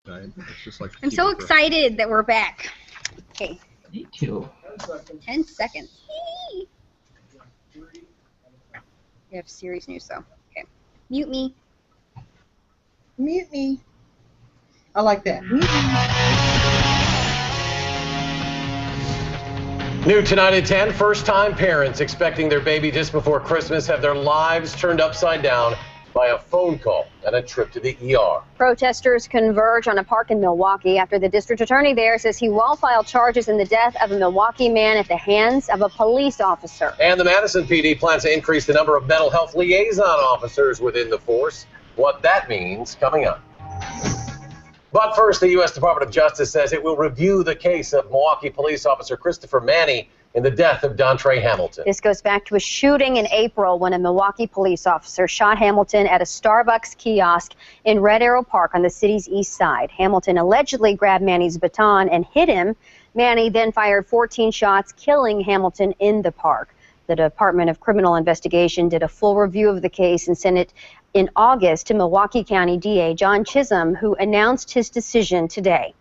It's just like I'm so excited that we're back. Okay. Me too. 10 seconds. We have serious news, though. Okay. Mute me. Mute me. I like that. Mute me. New tonight at 10, first-time parents expecting their baby just before Christmas have their lives turned upside down by a phone call and a trip to the ER. Protesters converge on a park in Milwaukee after the district attorney there says he will file charges in the death of a Milwaukee man at the hands of a police officer. And the Madison PD plans to increase the number of mental health liaison officers within the force. What that means coming up. But first, the U.S. Department of Justice says it will review the case of Milwaukee police officer Christopher Manny in the death of Dontre Hamilton. This goes back to a shooting in April when a Milwaukee police officer shot Hamilton at a Starbucks kiosk in Red Arrow Park on the city's east side. Hamilton allegedly grabbed Manny's baton and hit him. Manny then fired 14 shots, killing Hamilton in the park. The Department of Criminal Investigation did a full review of the case and sent it in August to Milwaukee County DA John Chisholm, who announced his decision today.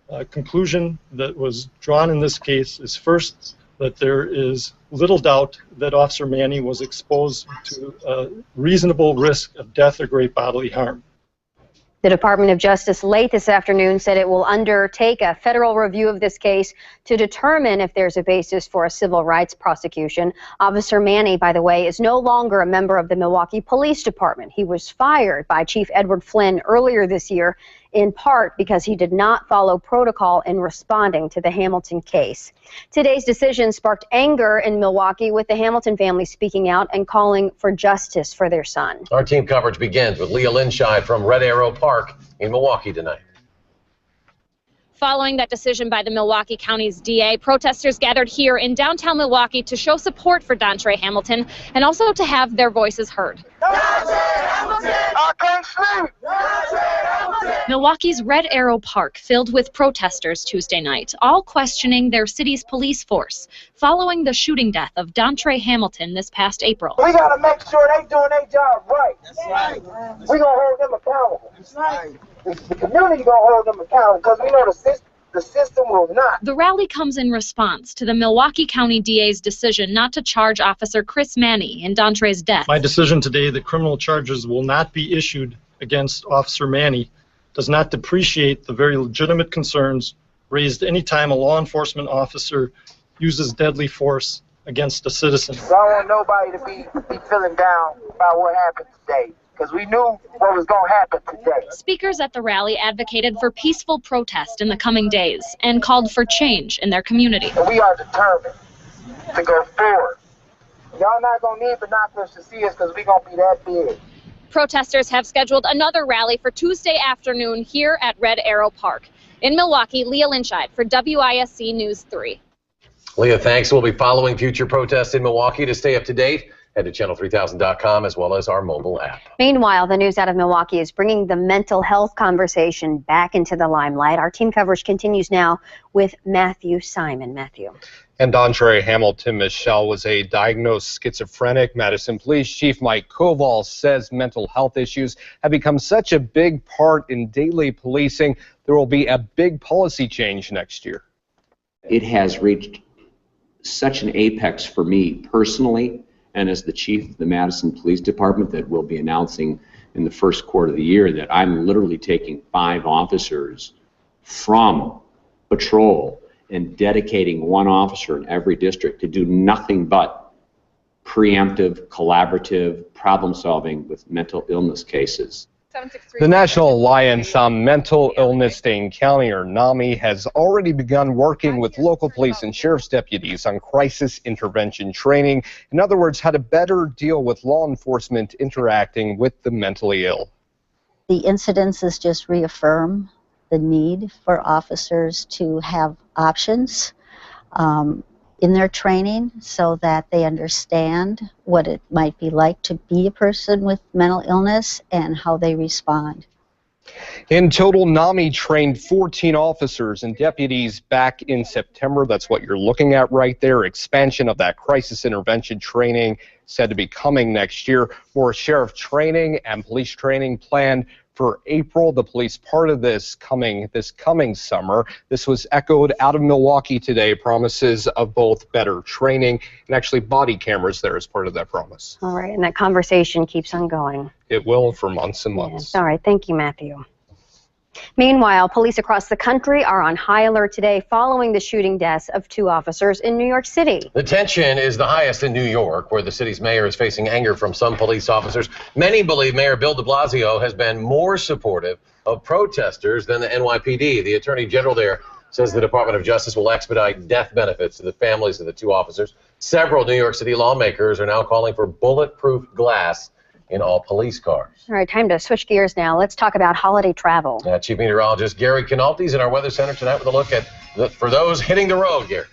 A conclusion that was drawn in this case is first that there is little doubt that Officer Manny was exposed to a reasonable risk of death or great bodily harm. The Department of Justice late this afternoon said it will undertake a federal review of this case to determine if there's a basis for a civil rights prosecution. Officer Manny, by the way, is no longer a member of the Milwaukee Police Department. He was fired by Chief Edward Flynn earlier this year, in part because he did not follow protocol in responding to the Hamilton case. Today's decision sparked anger in Milwaukee, with the Hamilton family speaking out and calling for justice for their son. Our team coverage begins with Leah Linscheid from Red Arrow Park in Milwaukee tonight. Following that decision by the Milwaukee County's DA, protesters gathered here in downtown Milwaukee to show support for Dontre Hamilton and also to have their voices heard. Milwaukee's Red Arrow Park filled with protesters Tuesday night, all questioning their city's police force following the shooting death of Dontre Hamilton this past April. We got to make sure they doing their job right. That's right. We're going to hold them accountable. That's right. The community going to hold them accountable because we know the system will not. The rally comes in response to the Milwaukee County DA's decision not to charge Officer Chris Manny in Dontre's death. My decision today that criminal charges will not be issued against Officer Manny does not depreciate the very legitimate concerns raised any time a law enforcement officer uses deadly force against a citizen. So I don't want nobody to be feeling down about what happened today, because we knew what was going to happen today. Speakers at the rally advocated for peaceful protest in the coming days and called for change in their community. And we are determined to go forward. Y'all not going to need binoculars to see us because we're going to be that big. Protesters have scheduled another rally for Tuesday afternoon here at Red Arrow Park. In Milwaukee, Leah Linscheid for WISC News 3. Leah, thanks. We'll be following future protests in Milwaukee. To stay up to date, head to channel3000.com as well as our mobile app. Meanwhile, the news out of Milwaukee is bringing the mental health conversation back into the limelight. Our team coverage continues now with Matthew Simon. Matthew. And Dontre Hamilton, Michelle, was a diagnosed schizophrenic. Madison Police Chief Mike Koval says mental health issues have become such a big part in daily policing. There will be a big policy change next year. It has reached such an apex for me personally, and as the chief of the Madison Police Department that we'll be announcing in the first quarter of the year, that I'm literally taking 5 officers from patrol and dedicating 1 officer in every district to do nothing but preemptive, collaborative problem solving with mental illness cases. The National Alliance on Mental Illness Dane County, or NAMI, has already begun working with local police and sheriff's deputies on crisis intervention training. In other words, how to better deal with law enforcement interacting with the mentally ill. The incidences just reaffirm the need for officers to have options in their training so that they understand what it might be like to be a person with mental illness and how they respond. In total, NAMI trained 14 officers and deputies back in September. That's what you're looking at right there. Expansion of that crisis intervention training said to be coming next year. More sheriff training and police training planned for April. The police part of this coming summer. This was echoed out of Milwaukee today. Promises of both better training and actually body cameras there as part of that promise. All right, and that conversation keeps on going. It will for months and months. Yes. All right, thank you, Matthew. Meanwhile, police across the country are on high alert today following the shooting deaths of 2 officers in New York City. The tension is the highest in New York, where the city's mayor is facing anger from some police officers. Many believe Mayor Bill de Blasio has been more supportive of protesters than the NYPD. The attorney general there says the Department of Justice will expedite death benefits to the families of the 2 officers. Several New York City lawmakers are now calling for bulletproof glass in all police cars. All right, time to switch gears now. Let's talk about holiday travel. Chief Meteorologist Gary Canalte's in our Weather Center tonight with a look at for those hitting the road, Gary.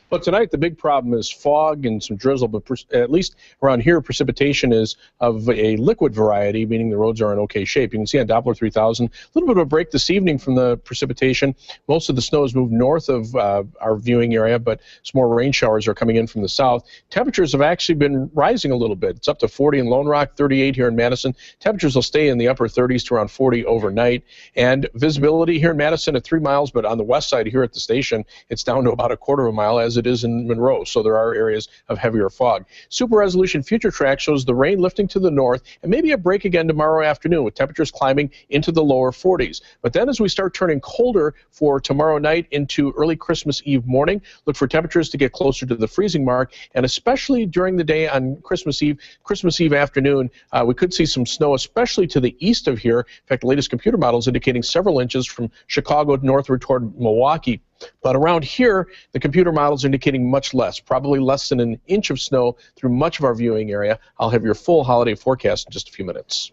Well, tonight the big problem is fog and some drizzle, but at least around here, precipitation is of a liquid variety, meaning the roads are in okay shape. You can see on Doppler 3000, a little bit of a break this evening from the precipitation. Most of the snow has moved north of our viewing area, but some more rain showers are coming in from the south. Temperatures have actually been rising a little bit. It's up to 40 in Lone Rock, 38 here in Madison. Temperatures will stay in the upper 30s to around 40 overnight. And visibility here in Madison at 3 miles, but on the west side here at the station, it's down to about a quarter of a mile, as it is in Monroe, so there are areas of heavier fog. Super resolution future track shows the rain lifting to the north and maybe a break again tomorrow afternoon with temperatures climbing into the lower 40s. But then as we start turning colder for tomorrow night into early Christmas Eve morning, look for temperatures to get closer to the freezing mark, and especially during the day on Christmas Eve afternoon, we could see some snow, especially to the east of here. In fact, the latest computer models indicating several inches from Chicago northward toward Milwaukee. But around here, the computer models are indicating much less, probably less than an inch of snow through much of our viewing area. I'll have your full holiday forecast in just a few minutes.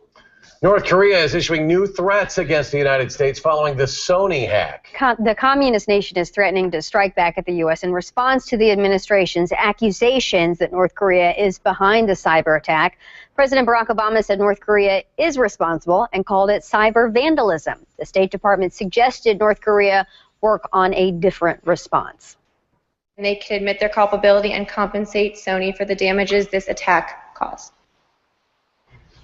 North Korea is issuing new threats against the United States following the Sony hack. The communist nation is threatening to strike back at the U.S. in response to the administration's accusations that North Korea is behind the cyber attack. President Barack Obama said North Korea is responsible and called it cyber vandalism. The State Department suggested North Korea work on a different response. They could admit their culpability and compensate Sony for the damages this attack caused.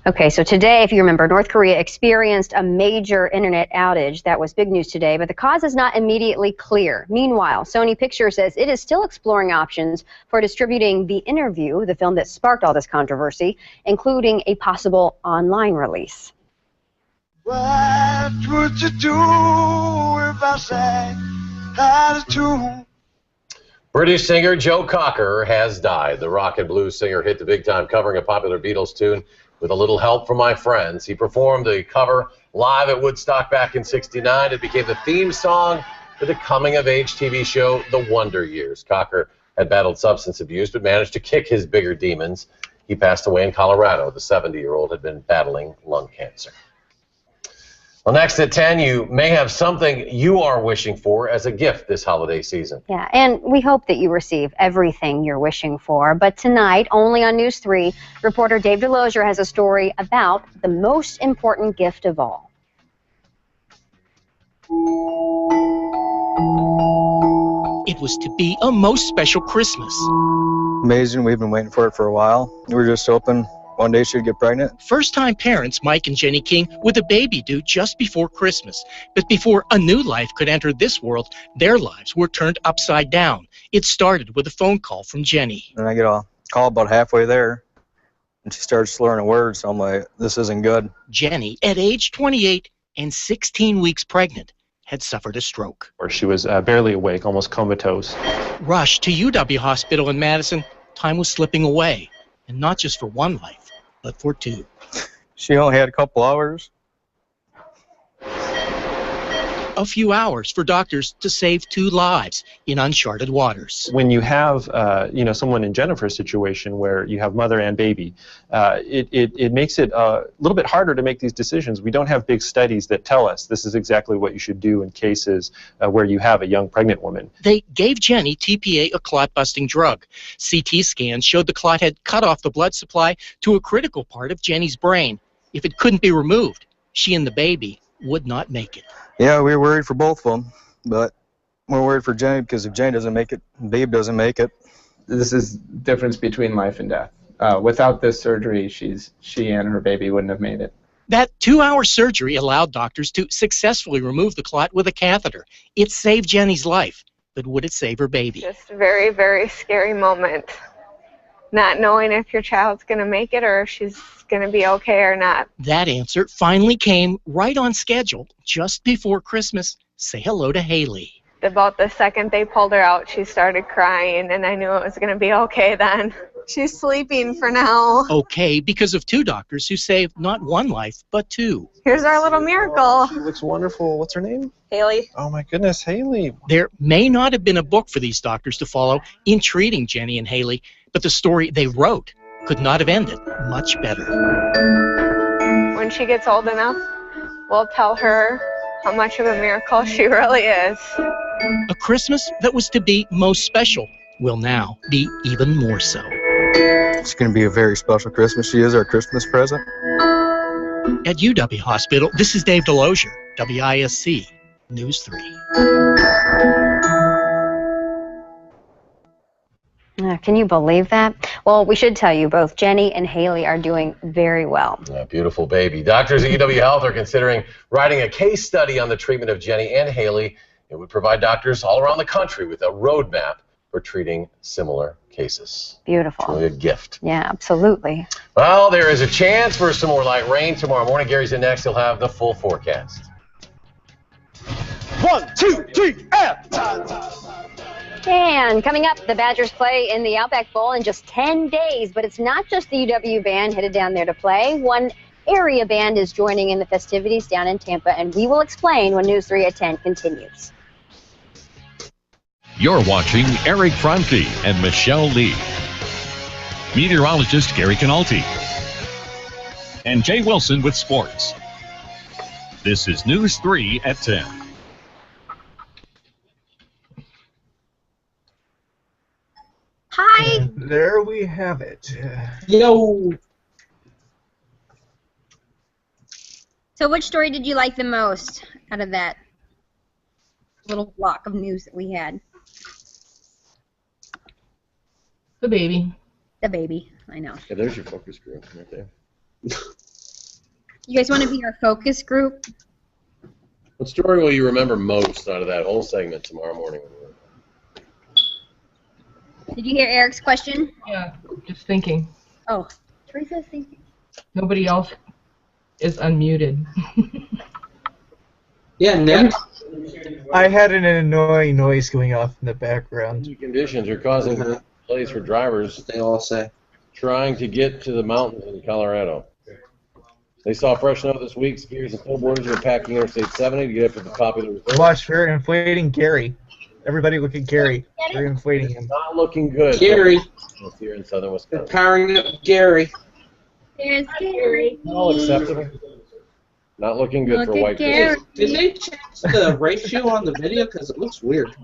Okay, so today, if you remember, North Korea experienced a major internet outage. That was big news today, but the cause is not immediately clear. Meanwhile, Sony Pictures says it is still exploring options for distributing The Interview, the film that sparked all this controversy, including a possible online release. What would you do if I sang out of tune? British singer Joe Cocker has died. The rock and blues singer hit the big time covering a popular Beatles tune with a little help from my friends. He performed the cover live at Woodstock back in '69. It became the theme song for the coming-of-age TV show The Wonder Years. Cocker had battled substance abuse but managed to kick his bigger demons. He passed away in Colorado. The 70-year-old had been battling lung cancer. Well, next at 10, you may have something you are wishing for as a gift this holiday season. Yeah, and we hope that you receive everything you're wishing for. But tonight, only on News 3, reporter Dave DeLosier has a story about the most important gift of all. It was to be a most special Christmas. Amazing. We've been waiting for it for a while. We were just hoping one day she'd get pregnant. First-time parents Mike and Jenny King with a baby due just before Christmas. But before a new life could enter this world, their lives were turned upside down. It started with a phone call from Jenny. And I get a call about halfway there, and she starts slurring a word, so I'm like, this isn't good. Jenny, at age 28 and 16 weeks pregnant, had suffered a stroke. She was barely awake, almost comatose. Rushed to UW Hospital in Madison, time was slipping away. And not just for one life, but for two. She only had a couple hours. A few hours for doctors to save two lives in uncharted waters. When you have, someone in Jennifer's situation where you have mother and baby, it makes it a little bit harder to make these decisions. We don't have big studies that tell us this is exactly what you should do in cases where you have a young pregnant woman. They gave Jenny TPA, a clot-busting drug. CT scans showed the clot had cut off the blood supply to a critical part of Jenny's brain. If it couldn't be removed, she and the baby would not make it. Yeah, we were worried for both of them, but we're worried for Jenny because if Jenny doesn't make it, Babe doesn't make it. This is the difference between life and death. Without this surgery, she and her baby wouldn't have made it. That 2-hour surgery allowed doctors to successfully remove the clot with a catheter. It saved Jenny's life, but would it save her baby? Just a very, very scary moment. Not knowing if your child's going to make it or if she's going to be okay or not. That answer finally came right on schedule, just before Christmas. Say hello to Haley. About the second they pulled her out, she started crying, and I knew it was going to be okay then. She's sleeping for now. Okay, because of 2 doctors who saved not 1 life, but 2. Here's our little miracle. She looks wonderful. What's her name? Haley. Oh my goodness, Haley. There may not have been a book for these doctors to follow in treating Jenny and Haley, but the story they wrote could not have ended much better. When she gets old enough, we'll tell her how much of a miracle she really is. A Christmas that was to be most special will now be even more so. It's going to be a very special Christmas. She is our Christmas present. At UW Hospital, this is Dave Delosier, WISC News 3. Can you believe that? Well, we should tell you both Jenny and Haley are doing very well. Beautiful baby. Doctors at UW Health are considering writing a case study on the treatment of Jenny and Haley. It would provide doctors all around the country with a roadmap for treating similar cases. Beautiful. It's really a gift. Yeah, absolutely. Well, there is a chance for some more light rain tomorrow morning. Gary's in next. He'll have the full forecast. 1, 2, 3, and And coming up, the Badgers play in the Outback Bowl in just 10 days, but it's not just the UW band headed down there to play. One area band is joining in the festivities down in Tampa, and we will explain when News 3 at 10 continues. You're watching Eric Franke and Michelle Lee. Meteorologist Gary Canalti. And Jay Wilson with sports. This is News 3 at 10. Hi. And there we have it. Yo. So which story did you like the most out of that little block of news that we had? The baby. The baby, I know. Yeah, there's your focus group right there. You guys want to be our focus group? What story will you remember most out of that whole segment tomorrow morning? Did you hear Eric's question? Yeah, just thinking. Oh, Teresa's thinking. Nobody else is unmuted. Yeah, never. I had an annoying noise going off in the background. Conditions are causing delays for drivers. They all say. Trying to get to the mountains in Colorado. They saw fresh snow this week. Skiers and snowboarders are packing Interstate 70 to get up to the popular resort. Watch, they're inflating Gary. Everybody look at Gary. They're inflating him. Not looking good. Gary. Here in southern Wisconsin. Powering up Gary. There's Gary. All acceptable. Not looking good for white Gary. people. Did they change the ratio on the video? Because it looks weird.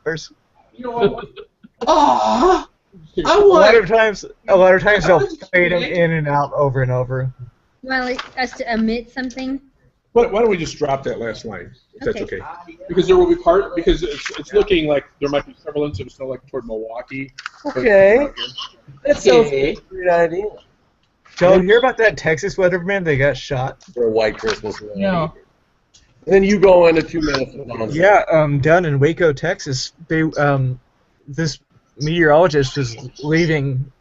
There's. You know what? Oh, A lot of times they'll fade him in and out over and over. You want us to omit something? Why don't we just drop that last line, if that's Okay. okay? Because there will be because it's looking like there might be several inches of snow like toward Milwaukee. Okay. That sounds like a great idea. Joe, hear about that Texas weatherman that got shot? For a white Christmas. No. And then you go into 2 minutes. And Yeah, down in Waco, Texas, they this meteorologist was leaving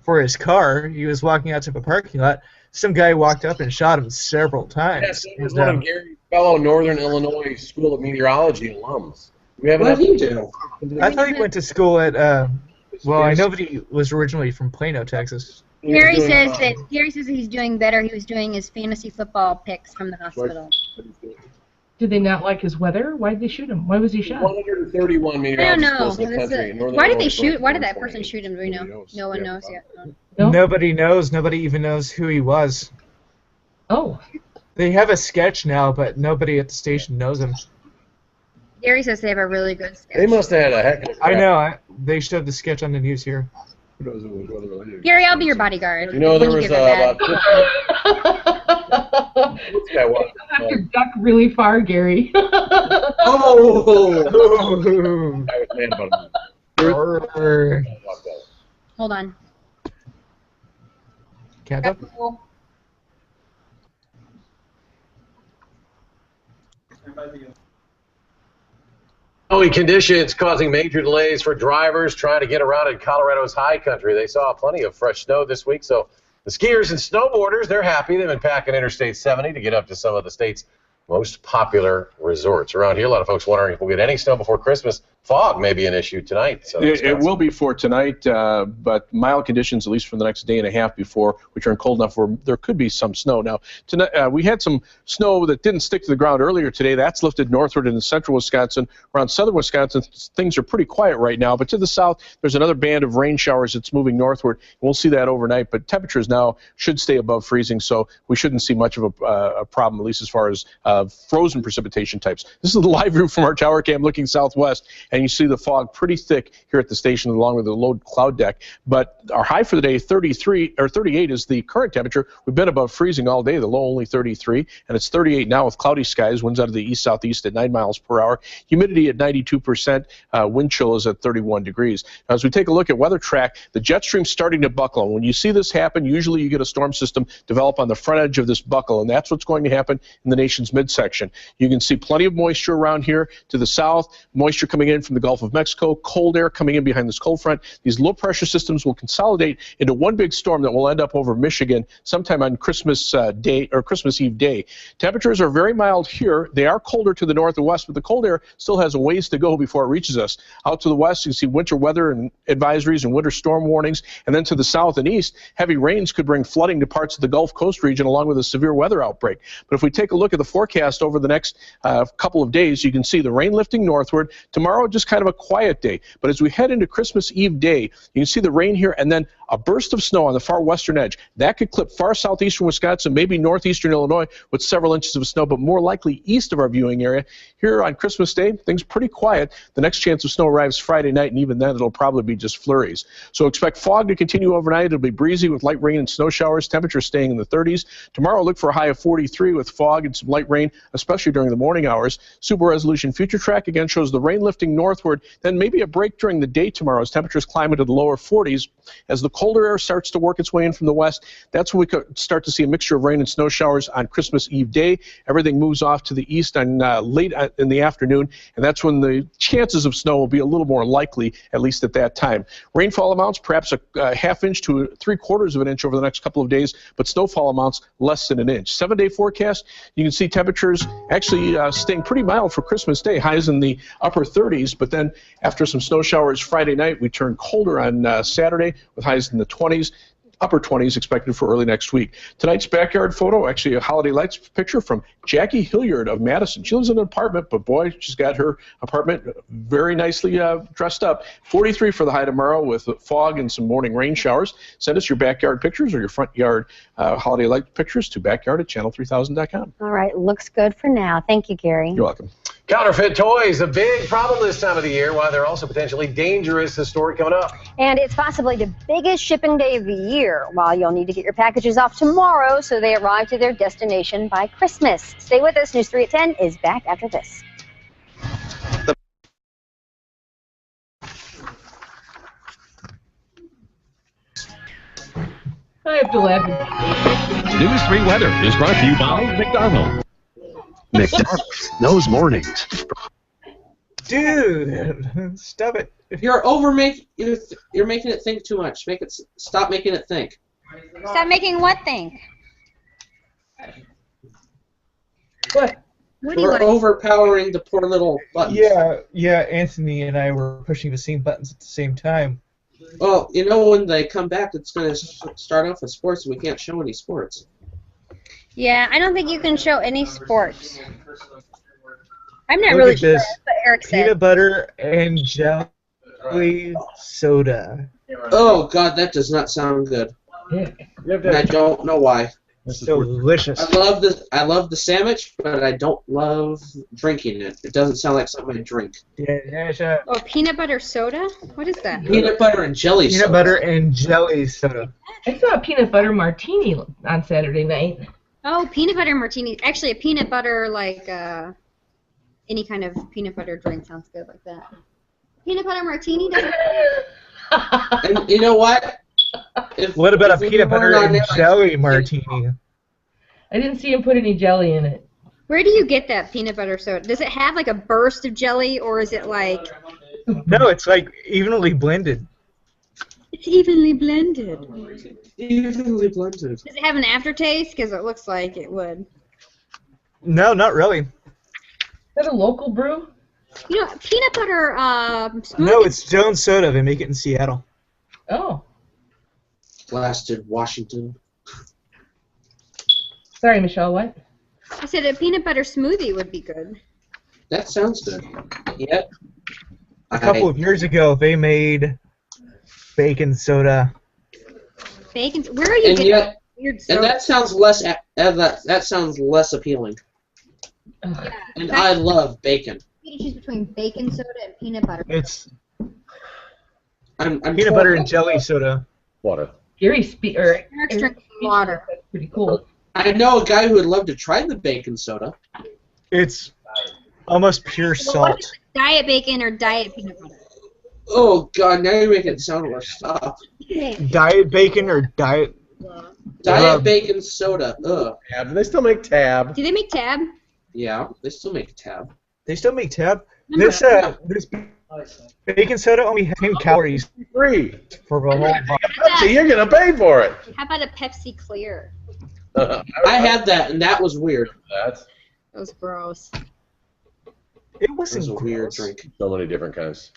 for his car. He was walking out to the parking lot. Some guy walked up and shot him several times. Yes, it was one of Gary's fellow Northern Illinois School of Meteorology alums. What did he do? I thought he went to school at. Well, I know that he was originally from Plano, Texas. Gary says that he's doing better. He was doing his fantasy football picks from the hospital. Did they not like his weather? Why did they shoot him? Why was he shot? 131 I don't meteorologists know. in the country. Why did they shoot? Why did that person shoot him? Do we know? No one knows yet. Nobody knows. Nobody even knows who he was. Oh. They have a sketch now, but nobody at the station knows him. Gary says they have a really good sketch. They must have had a heck of a I know. They showed the sketch on the news here. Gary, I'll be your bodyguard. You know, there when was you give it about this guy You have to duck really far, Gary. Hold on. Count up. Snowy conditions causing major delays for drivers trying to get around in Colorado's high country. They saw plenty of fresh snow this week, so the skiers and snowboarders, they're happy. They've been packing Interstate 70 to get up to some of the state's most popular resorts. Around here, a lot of folks wondering if we'll get any snow before Christmas. Fog may be an issue tonight. So it will be for tonight, but mild conditions at least for the next day and a half before we turn cold enough where there could be some snow. Now, tonight, we had some snow that didn't stick to the ground earlier today. That's lifted northward into central Wisconsin. Around southern Wisconsin, things are pretty quiet right now, but to the south, there's another band of rain showers that's moving northward. We'll see that overnight, but temperatures now should stay above freezing, so we shouldn't see much of a problem, at least as far as frozen precipitation types. This is the live view from our tower cam looking southwest, and you see the fog pretty thick here at the station along with the low cloud deck. But our high for the day, 38 is the current temperature. We've been above freezing all day, the low only 33, and it's 38 now with cloudy skies, winds out of the east-southeast at 9 miles per hour, humidity at 92%, wind chill is at 31 degrees. Now, as we take a look at weather track, the jet stream's starting to buckle. And when you see this happen, usually you get a storm system develop on the front edge of this buckle, and that's what's going to happen in the nation's midsection. You can see plenty of moisture around here to the south, moisture coming in from the Gulf of Mexico, cold air coming in behind this cold front. These low pressure systems will consolidate into one big storm that will end up over Michigan sometime on Christmas Day or Christmas Eve day. Temperatures are very mild here. They are colder to the north and west, but the cold air still has a ways to go before it reaches us. Out to the west, you can see winter weather and advisories and winter storm warnings, and then to the south and east, heavy rains could bring flooding to parts of the Gulf Coast region along with a severe weather outbreak. But if we take a look at the forecast over the next couple of days, you can see the rain lifting northward. Tomorrow, just kind of a quiet day. But as we head into Christmas Eve day, you can see the rain here and then a burst of snow on the far western edge. That could clip far southeastern Wisconsin, maybe northeastern Illinois with several inches of snow, but more likely east of our viewing area. Here on Christmas Day, things pretty quiet. The next chance of snow arrives Friday night, and even then it'll probably be just flurries. So expect fog to continue overnight. It'll be breezy with light rain and snow showers, temperatures staying in the 30s. Tomorrow, look for a high of 43 with fog and some light rain, especially during the morning hours. Super resolution future track again shows the rain lifting northward, then maybe a break during the day tomorrow as temperatures climb into the lower 40s. As the colder air starts to work its way in from the west, that's when we could start to see a mixture of rain and snow showers on Christmas Eve day. Everything moves off to the east on late in the afternoon, and that's when the chances of snow will be a little more likely, at least at that time. Rainfall amounts, perhaps a half inch to 3/4 of an inch over the next couple of days, but snowfall amounts less than an inch. 7-day forecast, you can see temperatures actually staying pretty mild for Christmas Day, highs in the upper 30s, but then after some snow showers Friday night, we turn colder on Saturday with highs in the 20s. Upper 20s expected for early next week. Tonight's backyard photo, actually a holiday lights picture from Jackie Hilliard of Madison. She lives in an apartment, but boy, she's got her apartment very nicely dressed up. 43 for the high tomorrow with fog and some morning rain showers. Send us your backyard pictures or your front yard holiday light pictures to backyard@channel3000.com. All right, looks good for now. Thank you, Gary. You're welcome. Counterfeit toys, a big problem this time of the year, while they're also potentially dangerous. The story coming up. And it's possibly the biggest shipping day of the year. While you'll need to get your packages off tomorrow so they arrive to their destination by Christmas. Stay with us. News 3 at 10 is back after this. I have to laugh. News 3 weather is brought to you by McDonald's. McDonald's knows mornings. Dude, stop it. You're making it think too much. Stop making it think. Stop making what think? What? What do you We're want? overpowering the poor little buttons. Yeah, Anthony and I were pushing the same buttons at the same time. Well, you know, when they come back, it's going to start off with sports, and we can't show any sports. Yeah, I don't think you can show any sports. I'm not Look really at sure this. what Eric said. Peanut butter and jelly soda. Oh, God, that does not sound good. And I don't know why. It's delicious. I love the sandwich, but I don't love drinking it. It doesn't sound like something I drink. Oh, peanut butter soda? What is that? Peanut butter and jelly soda. Peanut butter and jelly soda. I saw a peanut butter martini on Saturday night. Oh, peanut butter martini. Actually, a peanut butter, like, any kind of peanut butter drink sounds good like that. Peanut butter martini doesn't... And you know what? What about a peanut butter and jelly martini? I didn't see him put any jelly in it. Where do you get that peanut butter soda? Does it have like a burst of jelly, or is it like... No, it's like evenly blended. It's evenly blended. Evenly blended. Does it have an aftertaste? Because it looks like it would. No, not really. Is that a local brew? You know, peanut butter smoothie. No, it's Jones Soda. They make it in Seattle. Oh. Blasted Washington. Sorry, Michelle, what? I said a peanut butter smoothie would be good. That sounds good. Yep. A couple of years ago, they made bacon soda. Bacon. Where are you And getting yet, that weird soda? and that sounds less. That sounds less appealing. Yeah, And I love bacon. you choose between bacon soda and peanut butter. It's I'm peanut butter and jelly soda. Water. Eric's Eric's drinking water. That's pretty cool. I know a guy who would love to try the bacon soda. It's almost pure Well, what salt. is it, diet bacon or diet peanut butter? Oh God! Now you're making it sound worse. Stop. Diet bacon or diet... Diet bacon soda. Ugh. Tab. Do they still make Tab? Do they make Tab? Yeah, they still make Tab. They still make Tab? This bacon soda only has 10 calories. Free. For the whole bottle. Pepsi, you're gonna pay for it. How about a Pepsi Clear? I had that, and that was weird. That was gross. It was wasn't a weird gross. drink. So many different kinds.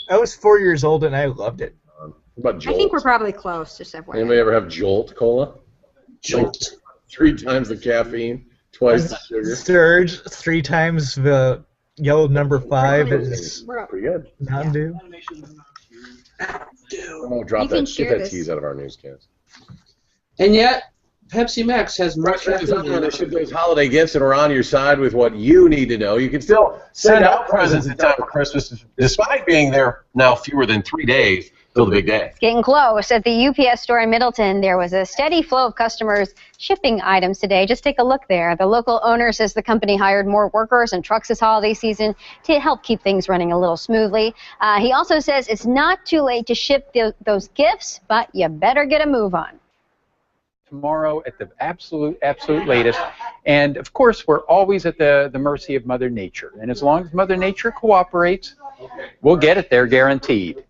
I was 4 years old and I loved it. What about Jolt? I think we're probably close, just FYI. Anybody ever have Jolt Cola? Jolt. Like 3 times the caffeine, twice the sugar. Surge 3 times the yellow number 5 is Pretty good. Mountain Dew. Oh, drop You can that. share Get that this. tease out of our newscast. And yet, Pepsi Max has more caffeine. They ship those holiday gifts and are on your side with what you need to know. You can still send out presents in time for Christmas, despite being there now fewer than 3 days till the big day. It's getting close. At the UPS store in Middleton, there was a steady flow of customers shipping items today. Just take a look there. The local owner says the company hired more workers and trucks this holiday season to help keep things running a little smoothly. He also says it's not too late to ship those gifts, but you better get a move on. Tomorrow at the absolute latest. And of course, we're always at the mercy of Mother Nature. And as long as Mother Nature cooperates, we'll get it there guaranteed.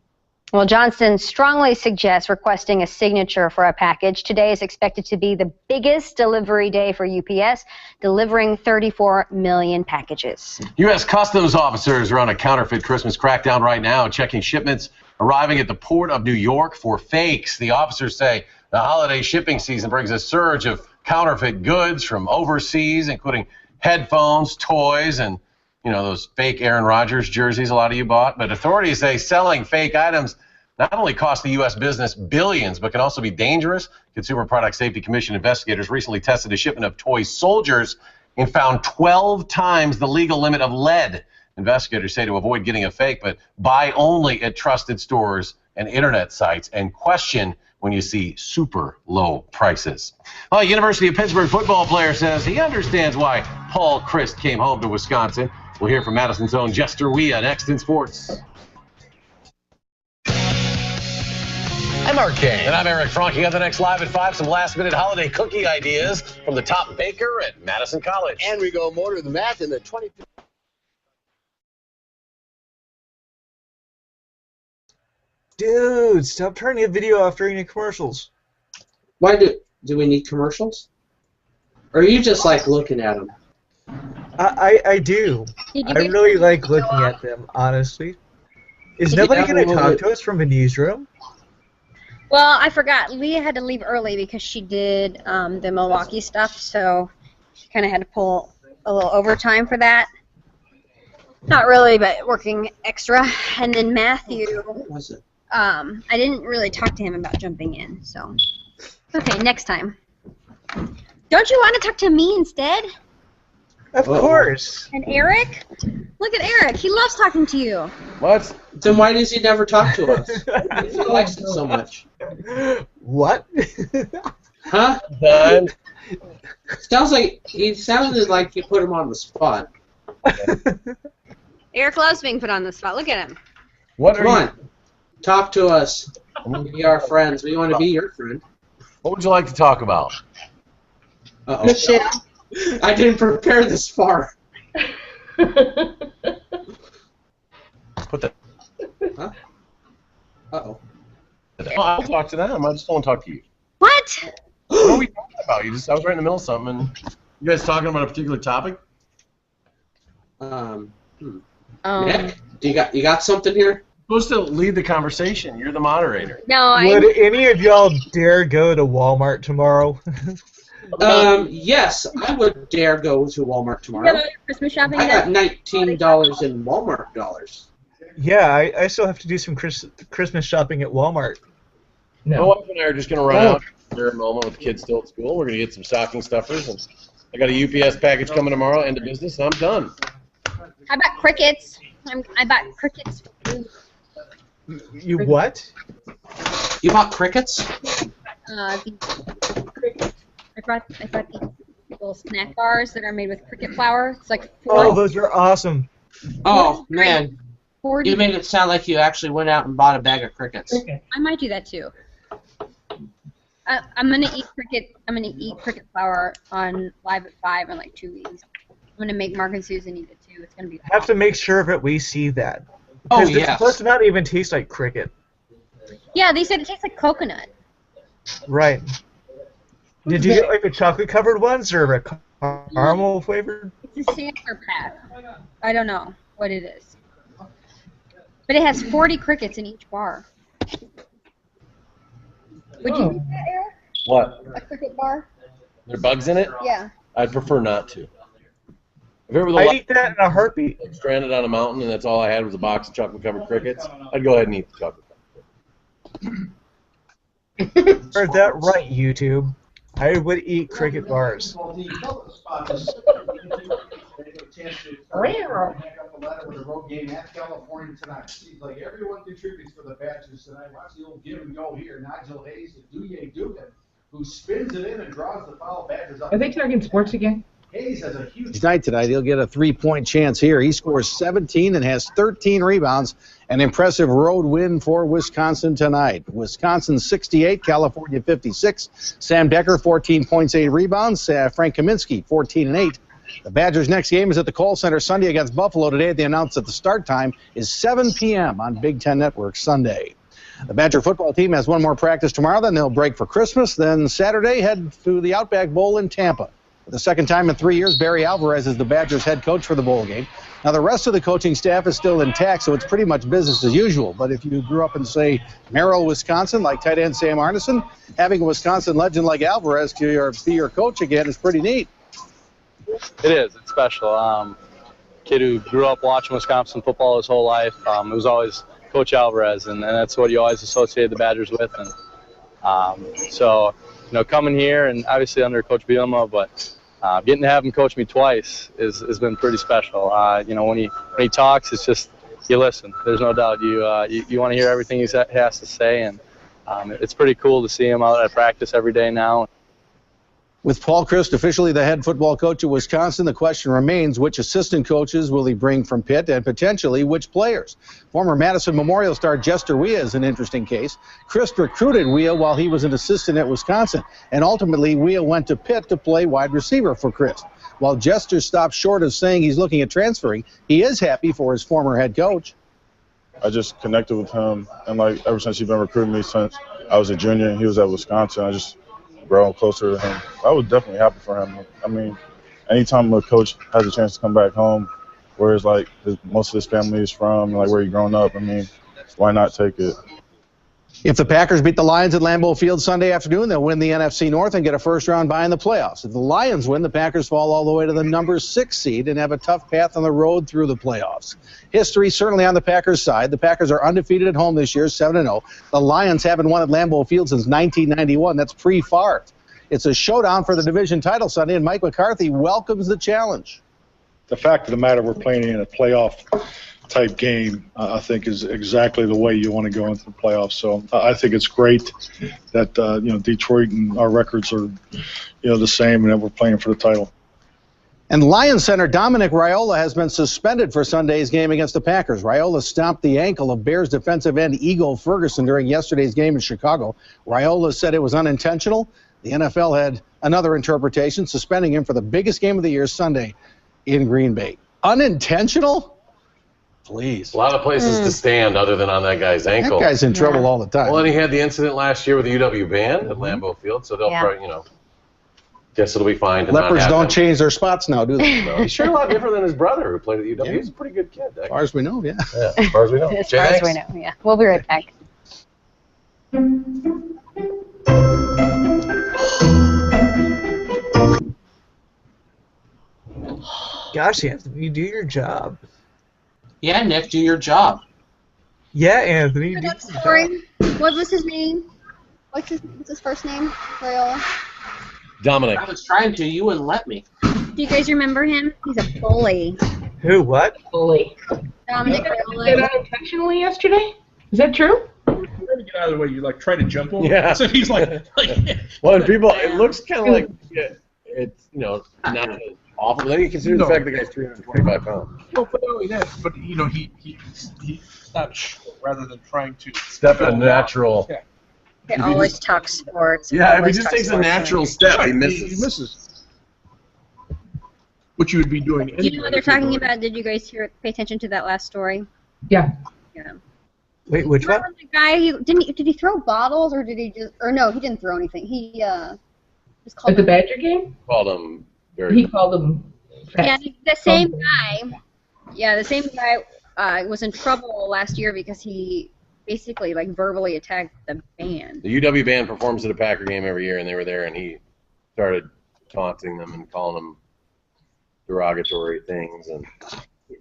Well, Johnston strongly suggests requesting a signature for a package. Today is expected to be the biggest delivery day for UPS, delivering 34 million packages. U.S. Customs officers are on a counterfeit Christmas crackdown right now, checking shipments arriving at the Port of New York for fakes. The officers say the holiday shipping season brings a surge of counterfeit goods from overseas, including headphones, toys, and those fake Aaron Rodgers jerseys a lot of you bought. But authorities say selling fake items not only cost the U.S. business billions, but can also be dangerous. Consumer Product Safety Commission investigators recently tested a shipment of toy soldiers and found 12 times the legal limit of lead. Investigators say to avoid getting a fake, but buy only at trusted stores and internet sites, and question when you see super low prices. Well, University of Pittsburgh football player says he understands why Paul Chryst came home to Wisconsin. We'll hear from Madison's own Jester Wea next in sports. I'm Mark Kane. And I'm Eric Franke. On the next Live at 5, some last-minute holiday cookie ideas from the top baker at Madison College. And we go more to the math in the 20. Dude, stop turning the video off during the commercials. Why do we need commercials? Or are you just like looking at them? I do. I really like looking at them, honestly. Is nobody going to talk to us from the newsroom? Well, I forgot. Leah had to leave early because she did the Milwaukee stuff, so she kind of had to pull a little overtime for that. Not really, but working extra. And then Matthew, What was it? I didn't really talk to him about jumping in, so. Okay, next time. Don't you want to talk to me instead? Of course. And Eric? Look at Eric. He loves talking to you. What? Then why does he never talk to us? He likes it so much. What? Huh? Done. Sounds like he sounded like you put him on the spot. Eric loves being put on the spot. Look at him. What Come on. Talk to us. Be our friends. We want to be your friend. What would you like to talk about? Uh-oh. Michelle. I didn't prepare this far. Put that. Huh? Uh-oh. Oh, I'll talk to them. I just don't want to talk to you. What? What are we talking about? I was right in the middle of something. And you guys talking about a particular topic? Nick, you got something here? You're supposed to lead the conversation. You're the moderator. No, Would any of y'all dare go to Walmart tomorrow? Yes, I would dare go to Walmart You got all tomorrow. your Christmas shopping I got done? $19 in Walmart dollars. Yeah, I still have to do some Christmas shopping at Walmart. My wife and I are just going to run out there a moment with the kids still at school. We're going to get some stocking stuffers. And I got a UPS package coming tomorrow, end of business, and I'm done. I bought crickets. I bought crickets for food. You what? You bought crickets? I brought these little snack bars that are made with cricket flour. It's like Oh, those are awesome. Oh, man. 40. You made it sound like you actually went out and bought a bag of crickets. I might do that too. I'm gonna eat cricket. I'm gonna eat cricket flour on Live at 5 in like 2 weeks. I'm gonna make Mark and Susan eat it too. It's gonna be. Have to make sure that we see that. Oh, Because it's yes. supposed to not even taste like cricket. Yeah, they said it tastes like coconut. Right. Did you get like the chocolate covered ones or a caramel flavored? It's a sampler pack. I don't know what it is. But it has 40 crickets in each bar. Would you eat that, Eric? What? A cricket bar? There are bugs in it? Yeah. I'd prefer not to. If it was I'd eat that in a heartbeat. stranded on a mountain and that's all I had was a box of chocolate-covered crickets, I'd go ahead and eat the chocolate. Heard that right, YouTube. I would eat cricket bars. Seems like everyone contributes for the Badgers tonight. Watch the old give and go here. Nigel Hayes to Duye Dugan, who spins it in and draws the foul. Badgers up. Are they talking sports again? Hayes has a huge. Tonight, he'll get a three-point chance here. He scores 17 and has 13 rebounds. An impressive road win for Wisconsin tonight. Wisconsin 68, California 56. Sam Decker 14 points, 8 rebounds. Frank Kaminsky 14 and 8. The Badgers' next game is at the Kohl Center Sunday against Buffalo today. They announced that the start time is 7 p.m. on Big Ten Network Sunday. The Badger football team has one more practice tomorrow. Then they'll break for Christmas. Then Saturday, head to the Outback Bowl in Tampa. For the second time in 3 years, Barry Alvarez is the Badgers' head coach for the bowl game. Now, the rest of the coaching staff is still intact, so it's pretty much business as usual. But if you grew up in, say, Merrill, Wisconsin, like tight end Sam Arneson, having a Wisconsin legend like Alvarez to be your coach again is pretty neat. It is. It's special. Kid who grew up watching Wisconsin football his whole life. It was always Coach Alvarez, and that's what you always associate the Badgers with. And so, coming here and obviously under Coach Bielema, but getting to have him coach me twice has been pretty special. When he talks, it's just you listen. There's no doubt. You want to hear everything he has to say, and it's pretty cool to see him out at practice every day now. With Paul Chryst officially the head football coach of Wisconsin, the question remains which assistant coaches will he bring from Pitt and potentially which players. Former Madison Memorial star Jester Weah is an interesting case. Chryst recruited Weah while he was an assistant at Wisconsin, and ultimately Weah went to Pitt to play wide receiver for Chryst. While Jester stopped short of saying he's looking at transferring, he is happy for his former head coach. I just connected with him, and ever since he's been recruiting me since I was a junior and he was at Wisconsin, I just grown closer to him. I was definitely happy for him. I mean, anytime a coach has a chance to come back home, where it's most of his family is from, where he's grown up, I mean, why not take it? If the Packers beat the Lions at Lambeau Field Sunday afternoon, they'll win the NFC North and get a first-round bye in the playoffs. If the Lions win, the Packers fall all the way to the number 6 seed and have a tough path on the road through the playoffs. History certainly on the Packers' side. The Packers are undefeated at home this year, 7-0. The Lions haven't won at Lambeau Field since 1991. That's pre-Favre. It's a showdown for the division title Sunday, and Mike McCarthy welcomes the challenge. The fact of the matter, we're playing in a playoff-type game, I think, is exactly the way you want to go into the playoffs. So I think it's great that Detroit and our records are the same, and that we're playing for the title. And Lions center Dominic Raiola has been suspended for Sunday's game against the Packers. Raiola stomped the ankle of Bears defensive end Eagle Ferguson during yesterday's game in Chicago. Raiola said it was unintentional. The NFL had another interpretation, suspending him for the biggest game of the year Sunday in Green Bay. Unintentional? Please. A lot of places to stand other than on that guy's ankle. That guy's in trouble all the time. Well, and he had the incident last year with the UW band at Lambeau Field, so they'll probably, guess it'll be fine. To Lepers don't change their spots now, do they? No, he's sure a lot different than his brother who played at UW. Yeah. He's a pretty good kid. As far as we know, yeah. As far as we know. As far as we know, yeah. We'll be right back. Gosh, Anthony, do your job. Yeah, Nick, do your job. Yeah, Anthony, do your job. Story. What was his name? What's his first name? Raiola. Dominic. I was trying to. You wouldn't let me. Do you guys remember him? He's a bully. Who? What? Bully. Dominic Did Raiola. unintentionally yesterday? Is that true? Trying to get out of the way, you like try to jump him. Yeah. So he's like Well, and people, it looks kind of like it's not awful. Then you consider the fact that the guy's 325 pounds. No, but not only that, but he stopped short rather than trying to Step a natural. Yeah. They always talk sports. Yeah, if he Always just talk takes a sports. natural step, he He misses. misses. What you would be doing anyway. You know what they're talking about? Did you guys pay attention to that last story? Yeah. Yeah. Wait, which one? Remember the guy? Did he throw bottles or did he just? Or no, he didn't throw anything. He just called. At the Badger game? Called him very. He called him fat. Yeah, the same guy. Yeah, the same guy was in trouble last year because he basically verbally attacked the band. The UW band performs at a Packer game every year, and they were there, and he started taunting them and calling them derogatory things, and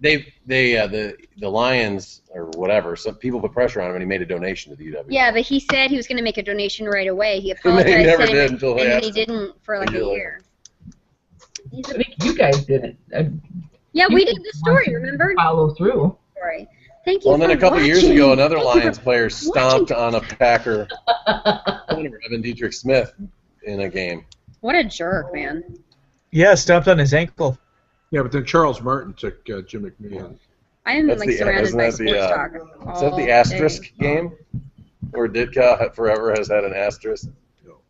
the Lions or whatever. Some people put pressure on him, and he made a donation to the UW. Yeah, but he said he was going to make a donation right away. He And apologized, they never to did him, until they and asked he him. didn't for like a year. I think you guys did it. Yeah, we did the story. Remember? Follow through. Story. Thank you. Well, and then for a couple years watching. ago, another Thank you Lions for player stomped on a Packer corner, Evan Dietrich Smith, in a game. What a jerk, man. Yeah, stomped on his ankle. Yeah, but then Charles Martin took Jim McMahon. I am That's surrounded isn't by that sports talk. is that the asterisk game? Where Ditka forever has had an asterisk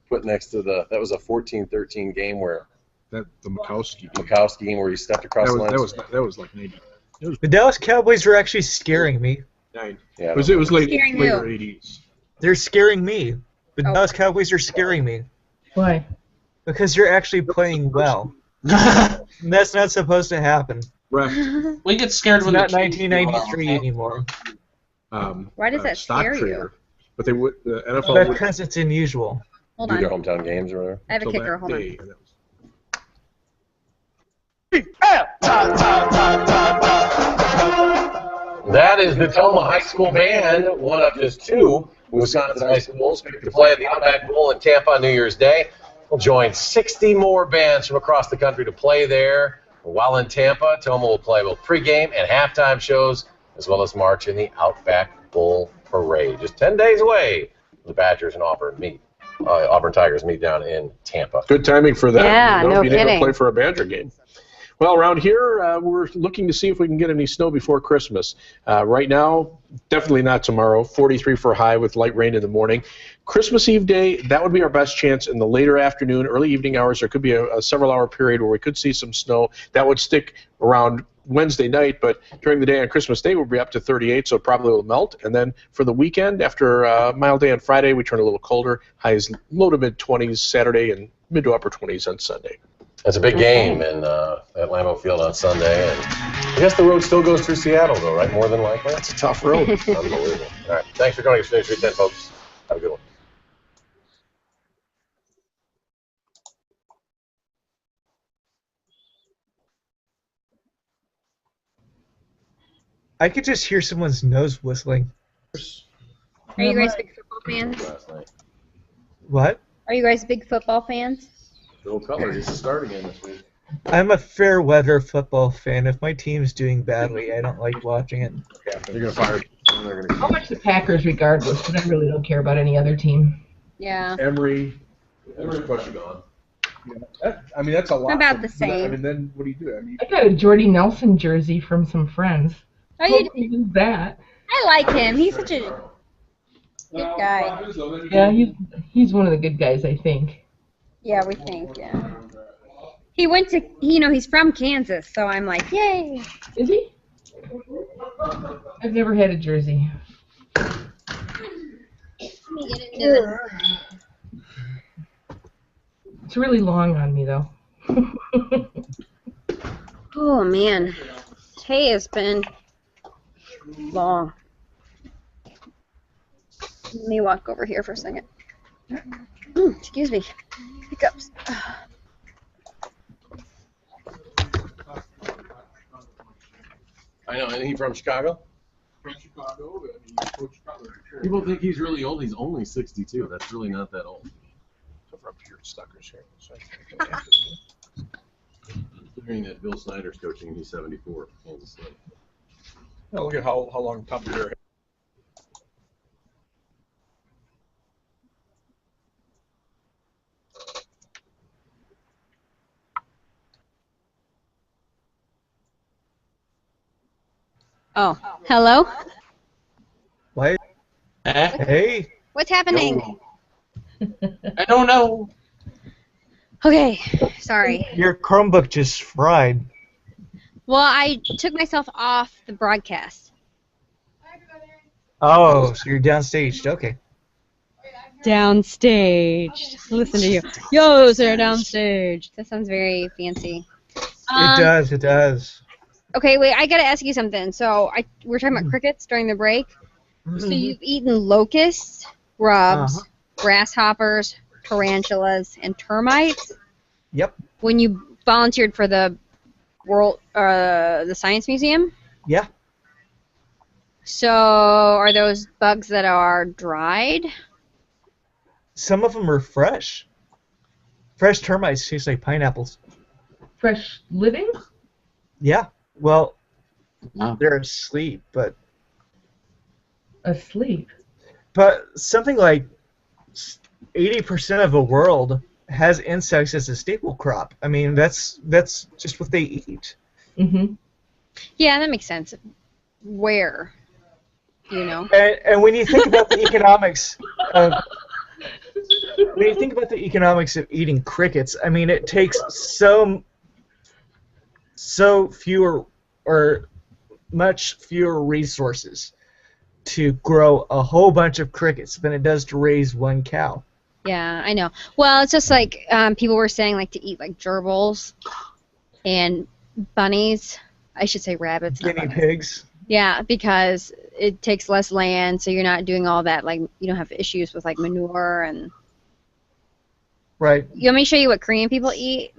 put next to that was a 14-13 game where the Mikowski game where he stepped across the line. That was like 90. The Dallas Cowboys were actually scaring me. Yeah, it was later Scaring who? 80s. They're scaring me. The Dallas Cowboys are scaring me. Why? Because you're actually playing well. And that's not supposed to happen. Right. We get scared It's when not the Kings do well, 1993 okay? anymore. Why does that stock scare you? trader. But they would the NFL would Because it's unusual. Hold do on. their hometown games or whatever. I have a until kicker. that Hold on. day, and that was- That is the Tacoma High School band, one of just two Wisconsin high schools picked to play at the Outback Bowl in Tampa on New Year's Day. We'll join 60 more bands from across the country to play there. While in Tampa, Tacoma will play both pregame and halftime shows, as well as march in the Outback Bowl Parade. Just 10 days away, the Badgers and Auburn Tigers meet down in Tampa. Good timing for that. Yeah, no being able to kidding. play for a Badger game. Well, around here, we're looking to see if we can get any snow before Christmas. Right now, definitely not tomorrow. 43 for a high with light rain in the morning. Christmas Eve day, that would be our best chance in the later afternoon, early evening hours. There could be a several-hour period where we could see some snow. That would stick around Wednesday night, but during the day on Christmas Day, we'll be up to 38, so it probably will melt. And then for the weekend, after a mild day on Friday, we turn a little colder. Highs low to mid-20s Saturday and mid to upper 20s on Sunday. It's a big game at Lambeau Field on Sunday, and I guess the road still goes through Seattle, though, right? More than likely. That's a tough road. Unbelievable. All right, thanks for joining us today, 310, folks. Have a good one. I could just hear someone's nose whistling. Are you guys big football fans? Last night. What? Are you guys big football fans? Bill Cutler gets to start again this week. I'm a fair weather football fan. If my team's doing badly, I don't like watching it. You're gonna fire. How much the Packers regardless, but I really don't care about any other team. Yeah. Emery's Emery's probably gone. I mean, that's a lot. About the I same. mean, then what do you do? I mean, I got a Jordy Nelson jersey from some friends. Oh, you Hope he use that. I like him. He's such a good guy. Yeah, he's one of the good guys, I think. Yeah, we think, yeah. He went to, he's from Kansas, so I'm like, yay. Is he? I've never had a jersey. Let me get into this. It's really long on me, though. Oh, man. Today has been long. Let me walk over here for a second. Excuse me. Hiccups. I know. Isn't he from Chicago? from Chicago. And he coached Chicago. People think he's really old. He's only 62. That's really not that old. Cover up your suckers here. Considering that Bill Snyder's coaching and he's 74. Kansas State. Now look at how long Tom Beer had. Oh, hello? What? Hey. What's happening? I don't know. Okay, sorry. Your Chromebook just fried. Well, I took myself off the broadcast. Oh, so you're downstaged. Okay. Downstage. Listen to you. Yo, sir, downstage. That sounds very fancy. It does. It does. Okay, wait, I gotta ask you something. So, we were talking about crickets during the break. So you've eaten locusts, grubs, grasshoppers, tarantulas, and termites? Yep. When you volunteered for the the Science Museum? Yeah. So, are those bugs that are dried? Some of them are fresh. Fresh termites taste like pineapples. Fresh living? Yeah. Well, they're asleep, but... Asleep? But something like 80% of the world has insects as a staple crop. I mean, that's just what they eat. Mm-hmm. Yeah, that makes sense. Where? You know? And when you think about the economics of... When you think about the economics of eating crickets, I mean, it takes much fewer resources to grow a whole bunch of crickets than it does to raise one cow. Yeah, I know. Well, it's just like people were saying, like, to eat like gerbils and bunnies. I should say rabbits. Guinea pigs. Yeah, because it takes less land, so you're not doing all that. Like, you don't have issues with like manure and. Right. You want me to show you what Korean people eat?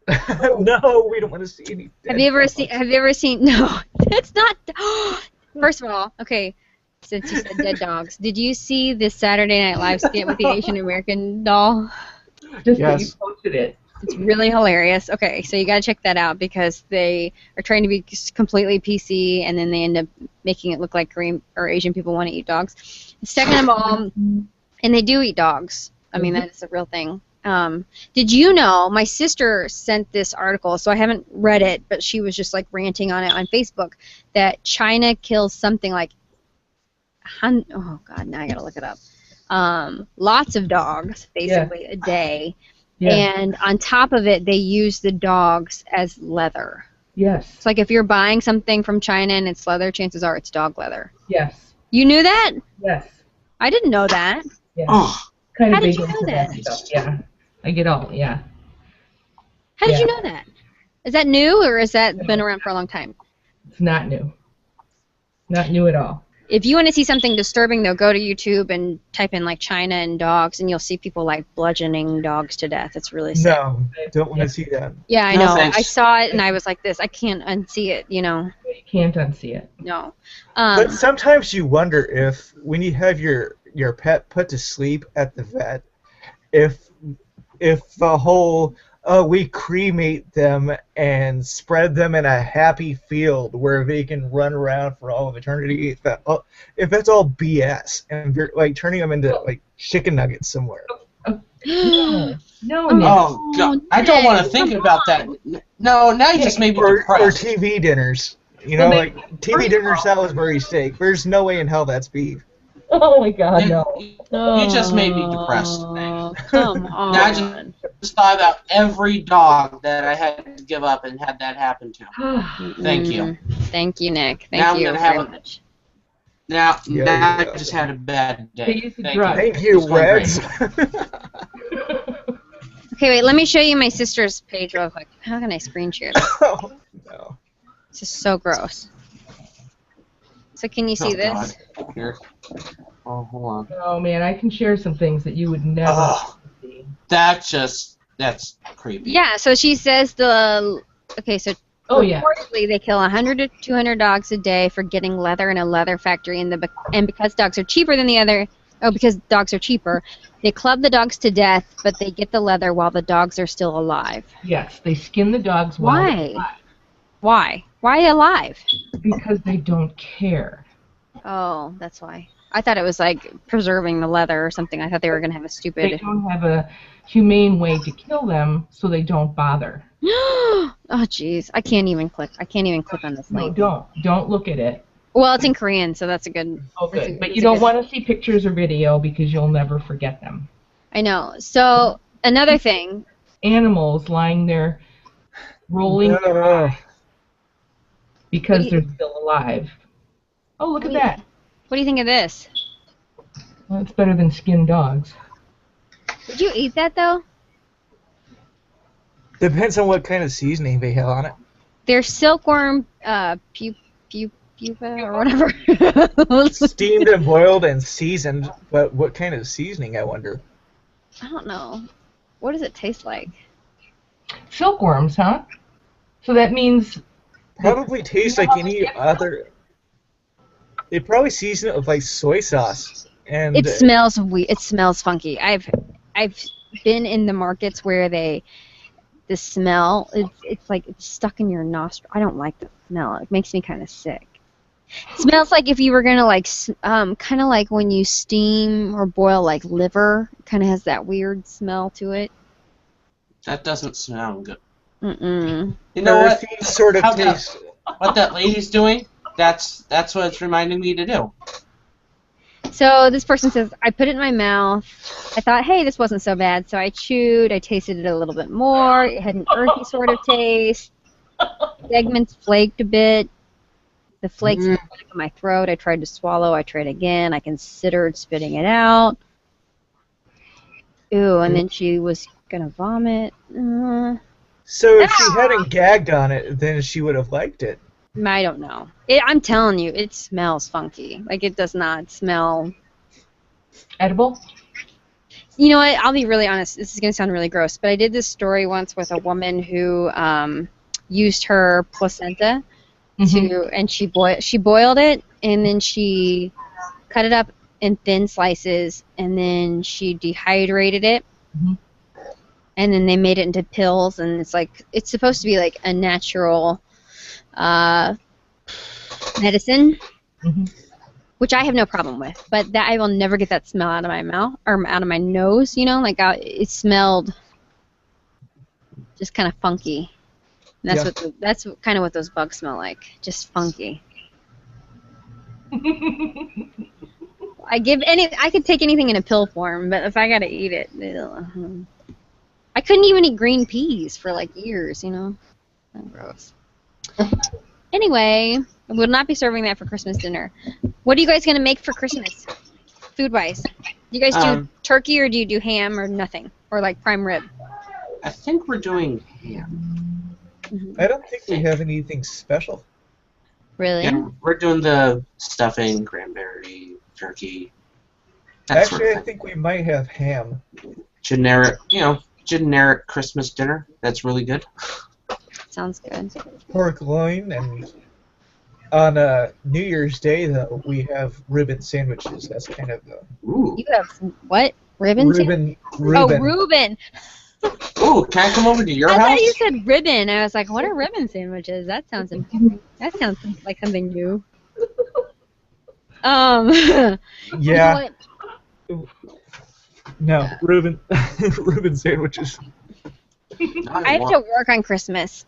No, we don't want to see anything. Have you ever seen? No, it's not. First of all, okay, since you said dead dogs, did you see this Saturday Night Live skit with the Asian American doll? Just that you posted it. It's really hilarious. Okay, so you gotta check that out because they are trying to be completely PC, and then they end up making it look like Korean or Asian people want to eat dogs. Second of all, and they do eat dogs. I mean, that is a real thing. Did you know, my sister sent this article, so I haven't read it, but she was just like ranting on it on Facebook, that China kills something like, oh God, now I gotta look it up. Lots of dogs, basically, a day. Yeah. And on top of it, they use the dogs as leather. Yes. It's like if you're buying something from China and it's leather, chances are it's dog leather. Yes. You knew that? Yes. I didn't know that. Yeah. Oh. Kind of How did big you know into that? Stuff. Yeah. I get all, yeah. How did you know that? Is that new or has that been around for a long time? It's not new. Not new at all. If you want to see something disturbing, though, go to YouTube and type in like China and dogs, and you'll see people like bludgeoning dogs to death. It's really sad. No, don't want to see that. Yeah, I know. I saw it and I was like this. I can't unsee it, you know. You can't unsee it. No. But sometimes you wonder if when you have your pet put to sleep at the vet, if the whole we cremate them and spread them in a happy field where they can run around for all of eternity, if that's all BS and you're like turning them into like chicken nuggets somewhere. No, Nick. Oh, God. I don't want to think about that. No, now you just made me Or depressed. TV dinners. You know, like TV dinner Salisbury steak. There's no way in hell that's beef. Oh my God, no. You just made me depressed. Come on. Now I just thought about every dog that I had to give up and had that happen to. Thank you. Thank you, Nick. Now Thank you I'm gonna have very a- much. Now Yeah. I just had a bad day. Thank you, It's going Reds. great. Okay, wait. Let me show you my sister's page real quick. How can I screen share this? Oh, no. This is so gross. So can you see this? God. Here. Oh, hold on. Oh man, I can share some things that you would never see. That's creepy. Yeah. So she says okay. So Oh, yeah. reportedly they kill 100 to 200 dogs a day for getting leather in a leather factory, and because dogs are cheaper than because dogs are cheaper, they club the dogs to death, but they get the leather while the dogs are still alive. Yes, they skin the dogs while they're alive. Why? Why alive? Because they don't care. Oh, that's why. I thought it was like preserving the leather or something. I thought they were going to have a stupid... They don't have a humane way to kill them, so they don't bother. Oh, jeez. I can't even click on this link. No, don't look at it. Well, it's in Korean, so that's a good... Oh, good. But you don't want to see pictures or video because you'll never forget them. I know. So, another thing... Animals lying there rolling their eyes because they're still alive. Oh, look at that. What do you think of this? Well, it's better than skinned dogs. Did you eat that, though? Depends on what kind of seasoning they have on it. They're silkworm pupa or whatever. Steamed and boiled and seasoned, but what kind of seasoning, I wonder? I don't know. What does it taste like? Silkworms, huh? So that means... Probably tastes like any other... They probably season it with like soy sauce. And It smells weird. It smells funky. I've been in the markets where the smell, it's like it's stuck in your nostril. I don't like the smell. It makes me kind of sick. It smells like if you were gonna like kind of like when you steam or boil like liver. It kind of has that weird smell to it. That doesn't sound good. Mm-mm. You know what? Sort of taste. What that lady's doing? That's what it's reminding me to do. So this person says, I put it in my mouth. I thought, hey, this wasn't so bad. So I chewed. I tasted it a little bit more. It had an earthy sort of taste. Segments flaked a bit. The flakes were stuck in my throat. I tried to swallow. I tried again. I considered spitting it out. Ooh, and then she was going to vomit. So if she hadn't gagged on it, then she would have liked it. I don't know. I'm telling you, it smells funky. Like, it does not smell... Edible? You know what? I'll be really honest. This is going to sound really gross, but I did this story once with a woman who used her placenta and she boiled it, and then she cut it up in thin slices, and then she dehydrated it, and then they made it into pills, and it's supposed to be like a natural medicine, which I have no problem with, but that I will never get that smell out of my mouth or out of my nose. You know, like it smelled just kind of funky. And that's kind of what those bugs smell like, just funky. I could take anything in a pill form, but if I gotta eat it, I couldn't even eat green peas for like years. You know, gross. Anyway, I will not be serving that for Christmas dinner. What are you guys going to make for Christmas, food-wise? Do you guys do turkey, or do you do ham, or nothing? Or like prime rib? I think we're doing ham. I don't think we have anything special. Really? Yeah, we're doing the stuffing, cranberry, turkey. Actually, I think we might have ham. Generic Christmas dinner. That's really good. Sounds good. Pork loin, and on New Year's Day, though, we have ribbon sandwiches. That's kind of the... Ooh. You have what? Ribbon? Reuben. Oh, Reuben. Ooh, can I come over to your house? I thought you said ribbon. I was like, what are ribbon sandwiches? That sounds like something new. Yeah. No, Reuben. Reuben sandwiches. I have to work on Christmas.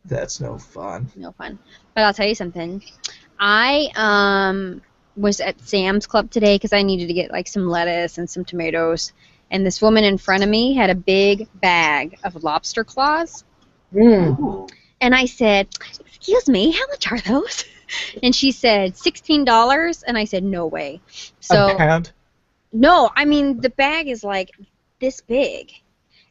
That's no fun. No fun. But I'll tell you something. I was at Sam's Club today because I needed to get like some lettuce and some tomatoes. And this woman in front of me had a big bag of lobster claws. Mm. And I said, "Excuse me, how much are those?" And she said, $16. And I said, "No way." So, A pound? no, I mean, the bag is like this big.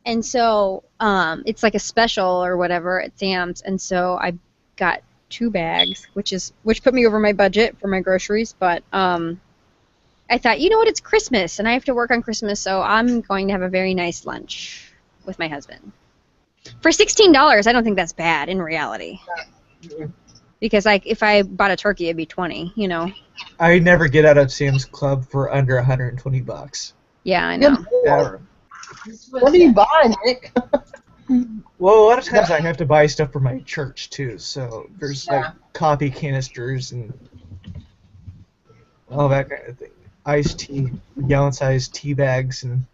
And so it's like a special or whatever at Sam's. And so I got 2 bags, which put me over my budget for my groceries. But I thought, you know what, it's Christmas, and I have to work on Christmas, so I'm going to have a very nice lunch with my husband. For $16, I don't think that's bad in reality. Because like if I bought a turkey, it'd be $20, you know. I never get out of Sam's Club for under $120. Yeah, I know. Ever. What are you buying, Nick? Well, a lot of times I have to buy stuff for my church too. So there's like coffee canisters and all that kind of thing. Iced tea, gallon-sized tea bags, and.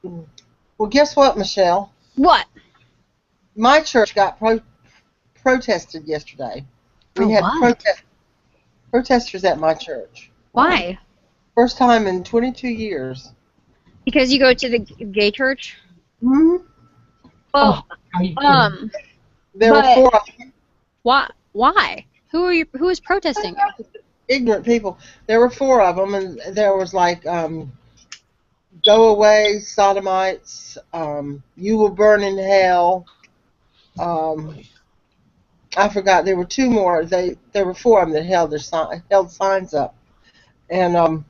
Well, guess what, Michelle? What? My church got protested yesterday. We For had what? protesters at my church. Why? First time in 22 years. Because you go to the gay church? Hmm. Well, There were 4 of them. Why? Who is protesting? Ignorant people. There were 4 of them, and there was like, go away, sodomites, you will burn in hell. I forgot, there were 2 more. There were 4 of them that held signs up. And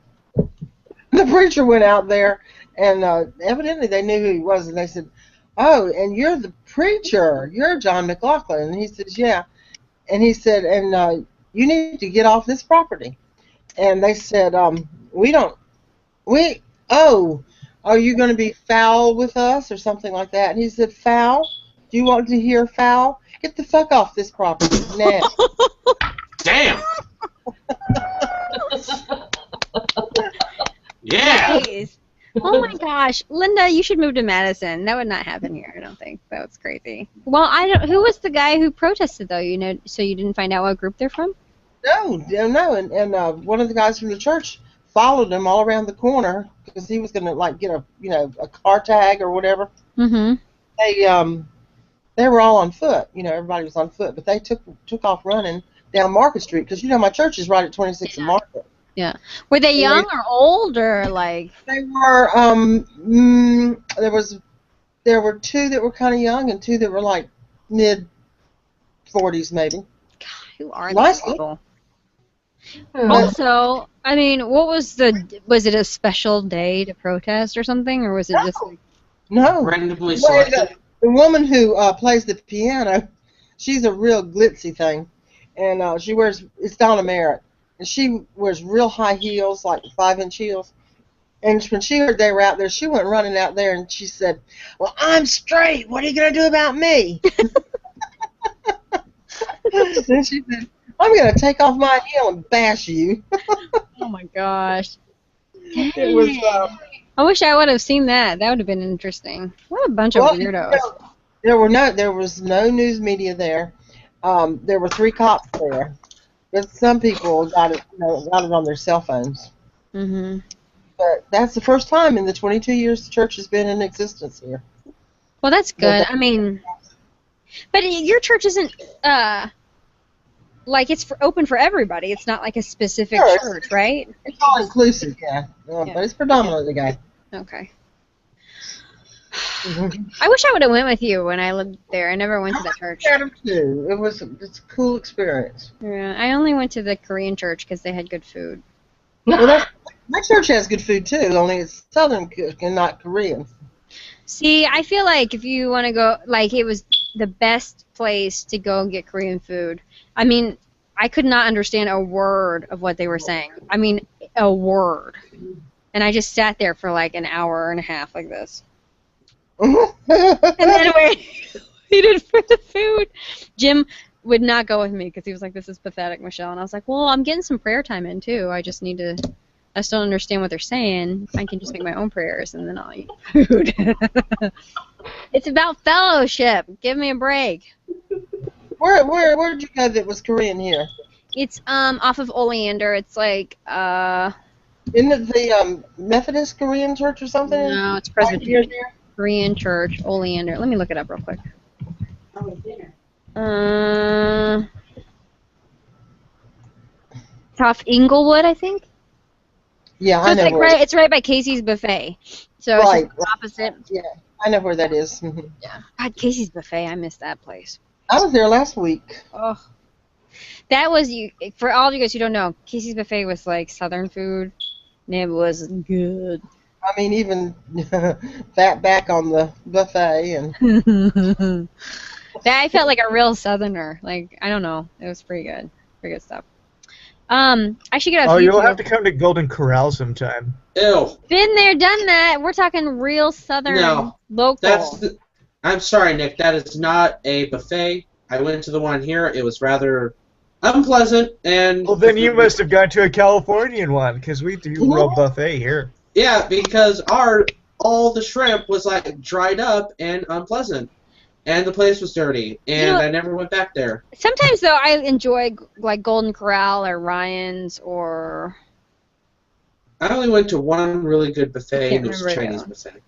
the preacher went out there, and evidently they knew who he was, and they said, "Oh, and you're the preacher. You're John McLaughlin." And he says, "Yeah." And he said, "And you need to get off this property." And they said, are you going to be foul with us or something like that? And he said, "Foul? Do you want to hear foul? Get the fuck off this property now." Damn. Yeah. Jeez. Oh my gosh, Linda, you should move to Madison. That would not happen here, I don't think. That was crazy. Well, who was the guy who protested though? You know, so you didn't find out what group they're from? No. And one of the guys from the church followed him all around the corner because he was going to like get a car tag or whatever. Mm-hmm. They were all on foot. Everybody was on foot, but they took off running down Market Street because my church is right at 26th and Market. Yeah. Were they young or old or like? They were. There were 2 that were kind of young and 2 that were like mid-40s maybe. God, who are these people? Also, I mean, was it a special day to protest or something, or was it just like? No. Randomly selected. The woman who plays the piano, she's a real glitzy thing, and it's Donna Merritt. And she wears real high heels, like 5-inch heels. And when she heard they were out there, she went running out there and she said, "Well, I'm straight. What are you going to do about me?" Then she said, "I'm going to take off my heel and bash you." Oh my gosh. It was. I wish I would have seen that. That would have been interesting. What a bunch of weirdos. There was no news media there. There were 3 cops there. But some people got it on their cell phones. Mm-hmm. But that's the first time in the 22 years the church has been in existence here. Well, that's good. I mean, but your church isn't like it's open for everybody. It's not like a specific church, right? It's all inclusive, yeah. But it's predominantly gay. Okay. I wish I would have went with you when I lived there. I never went to that church. It's a cool experience. Yeah, I only went to the Korean church because they had good food. Well, my church has good food too, only it's Southern cook and not Korean. See, I feel like if you want to go, like it was the best place to go and get Korean food. I mean, I could not understand a word of what they were saying. I mean, a word. And I just sat there for like an hour and a half like this. And then waited for the food. Jim would not go with me because he was like, "This is pathetic, Michelle." And I was like, "Well, I'm getting some prayer time in too. I just need to I still don't understand what they're saying, I can just make my own prayers and then I'll eat food. It's about fellowship. Give me a break. Where did you go that was Korean here? It's off of Oleander. It's like Isn't it the Methodist Korean church or something? no, it's Presbyterian Korean Church, Oleander. Let me look it up real quick. It's off Inglewood, I think. Yeah, So I it's know like where. it's right by Casey's Buffet. So Right, it's just opposite. Yeah, I know where that is. Mhm. Yeah. God, Casey's Buffet. I miss that place. I was there last week. Oh. That was you. For all of you guys who don't know, Casey's Buffet was like Southern food, and it was good. I mean, even fat back on the buffet and. I felt like a real Southerner. Like I don't know, it was pretty good. Pretty good stuff. I should get a. Oh, you'll have to come to Golden Corral sometime. Ew. Been there, done that. We're talking real Southern, No. local. I'm sorry, Nick. That is not a buffet. I went to the one here. It was rather unpleasant and. Well, then you must have gone to a Californian one, because we do real buffet here. Yeah, because all the shrimp was like dried up and unpleasant, and the place was dirty, and I never went back there. Sometimes though, I enjoy like Golden Corral or Ryan's or. I only went to one really good buffet, and it was remember Chinese that buffet.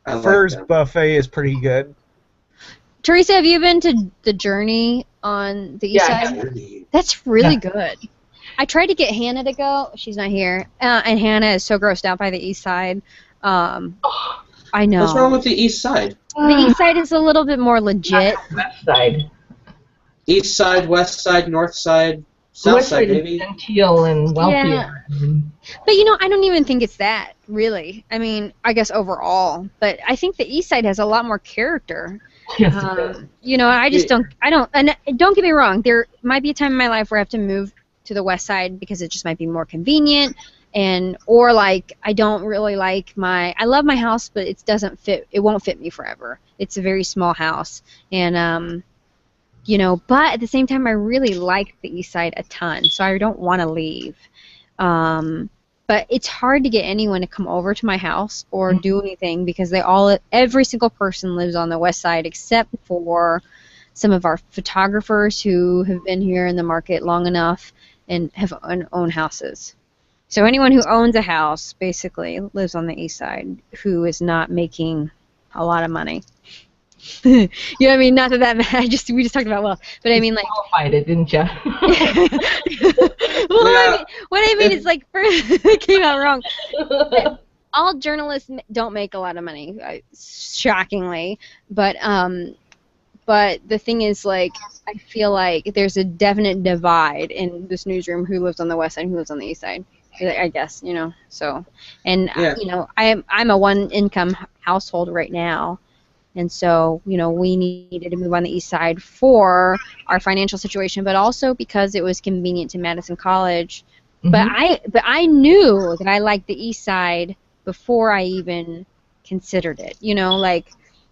I liked Fur's them. buffet is pretty good. Teresa, have you been to the Journey on the east side? That's really good. I tried to get Hannah to go. She's not here. And Hannah is so grossed out by the east side. I know. What's wrong with the east side? The east side is a little bit more legit. West side. East side, west side, north side, south West side, side maybe. is genteel and wealthier. But you know, I don't even think it's that, really. I mean, I guess overall. But I think the east side has a lot more character. Yes, it does. You know, I just don't, and don't get me wrong, there might be a time in my life where I have to move to the west side because it just might be more convenient, or like I don't really like I love my house, but it won't fit me forever. It's a very small house, and you know, but at the same time I really like the east side a ton, so I don't want to leave. But it's hard to get anyone to come over to my house or do anything because every single person lives on the west side except for some of our photographers who have been here in the market long enough and have own houses. So anyone who owns a house basically lives on the east side who is not making a lot of money. You know what I mean? Not that we just talked about wealth, but I mean like. You qualified it, didn't you? Well, what I mean is like, it came out wrong. All journalists don't make a lot of money, shockingly, but the thing is like, I feel like there's a definite divide in this newsroom who lives on the west side and who lives on the east side. I guess, you know. So, and you know, I'm a one-income household right now. And so, you know, we needed to move on the east side for our financial situation, but also because it was convenient to Madison College. Mm-hmm. But I knew that I liked the east side before I even considered it. You know, like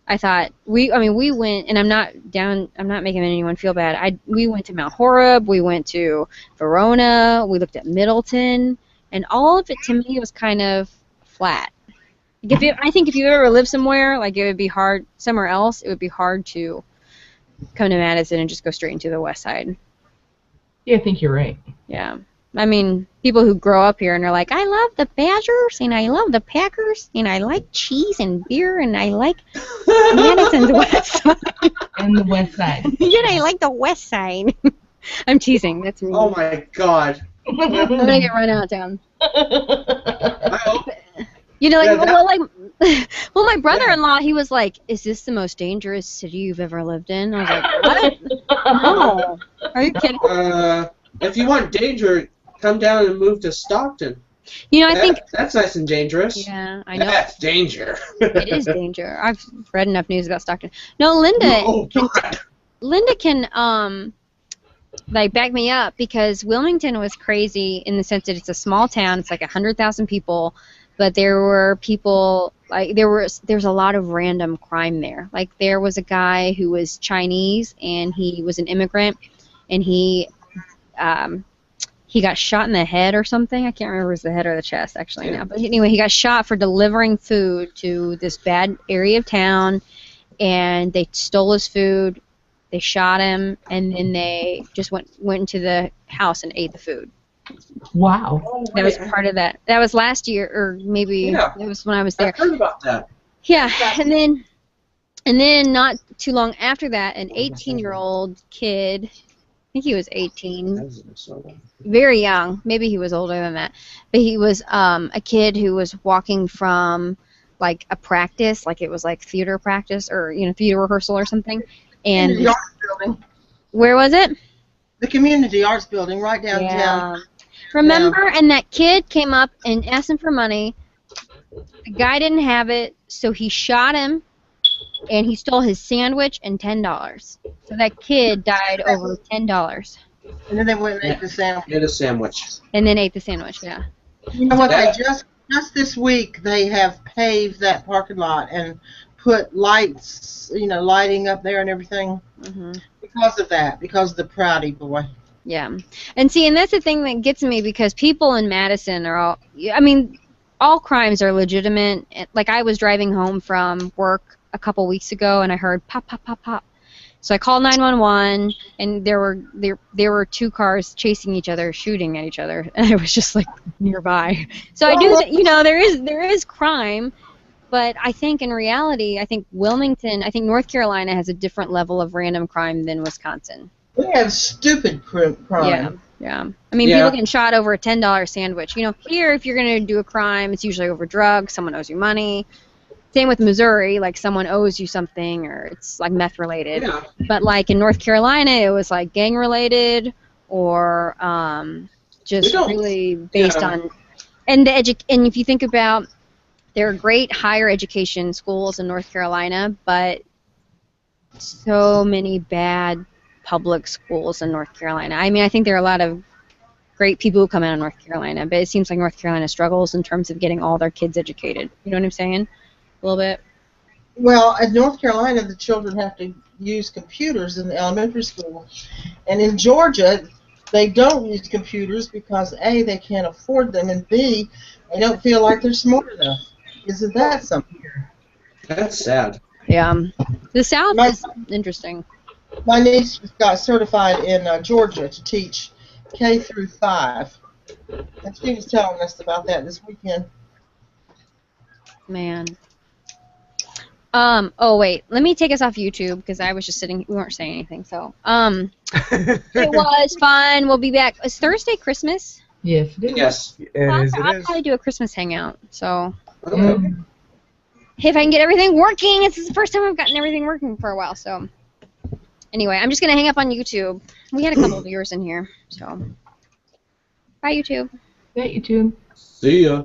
I thought we went, and I'm not making anyone feel bad. We went to Mount Horeb, we went to Verona, we looked at Middleton, and all of it to me was kind of flat. I think if you ever lived somewhere, like it would be hard somewhere else. It would be hard to come to Madison and just go straight into the west side. Yeah, I think you're right. Yeah, I mean, people who grow up here and are like, I love the Badgers and I love the Packers and I like cheese and beer and I like Madison's west side and the west side. Yeah, I like the west side. I'm teasing. That's me. Oh my God. I'm gonna get run out down. You know, like, well, my brother-in-law, he was like, "Is this the most dangerous city you've ever lived in?" I was like, "What? No, are you kidding?" If you want danger, come down and move to Stockton. You know, I think that's nice and dangerous. Yeah, I know. That's danger. It is danger. I've read enough news about Stockton. No, Linda can like back me up because Wilmington was crazy in the sense that it's a small town. It's like 100,000 people. But there were people, like, there's a lot of random crime there. Like, there was a guy who was Chinese, and he was an immigrant, and he he got shot in the head or something. I can't remember if it was the head or the chest actually now. But anyway, he got shot for delivering food to this bad area of town, and they stole his food. They shot him, and then they just went into the house and ate the food. Wow. That was part of that. That was last year, or maybe it was when I was there. I heard about that. Yeah, and then not too long after that, an 18-year-old kid, I think he was 18, very young, maybe he was older than that, but he was a kid who was walking from like a practice, like it was like theater practice or theater rehearsal or something, and Community Arts Building. Where was it? The Community Arts Building right downtown. Remember, and that kid came up and asked him for money. The guy didn't have it, so he shot him, and he stole his sandwich and $10. So that kid died over $10. And then they went and ate the sandwich. Ate a sandwich. And then ate the sandwich, yeah. You know what? They just this week they have paved that parking lot and put lights, lighting up there and everything. Because of that, because of the Prouty boy. Yeah, and see, and that's the thing that gets me, because people in Madison are all, all crimes are legitimate. Like, I was driving home from work a couple weeks ago, and I heard pop, pop, pop, pop. So I called 911, and there were two cars chasing each other, shooting at each other, and I was just like nearby. So I do that, there is crime, but I think in reality, North Carolina has a different level of random crime than Wisconsin. We have stupid crime. Yeah. I mean, people getting shot over a $10 sandwich. Here, if you're going to do a crime, it's usually over drugs, someone owes you money. Same with Missouri, like someone owes you something, or it's like meth related. Yeah. But like in North Carolina, it was like gang related, or just really based on. And and if you think about, there are great higher education schools in North Carolina, but so many bad public schools in North Carolina. I mean, I think there are a lot of great people who come out of North Carolina, but it seems like North Carolina struggles in terms of getting all their kids educated. You know what I'm saying? A little bit. Well, in North Carolina, the children have to use computers in the elementary school. And in Georgia, they don't use computers because, A, they can't afford them, and B, they don't feel like they're smart enough. Isn't that something? That's sad. Yeah. The South is interesting. My niece got certified in Georgia to teach K through 5. And she was telling us about that this weekend. Man. Oh wait, let me take us off YouTube because I was just sitting. We weren't saying anything, so it was fun. We'll be back. Is Thursday Christmas? Yes, it is. Yes, I'll probably do a Christmas hangout. So if I can get everything working, it's the first time I've gotten everything working for a while. So anyway, I'm just gonna hang up on YouTube. We had a couple of viewers in here, so bye YouTube. Bye YouTube. See ya.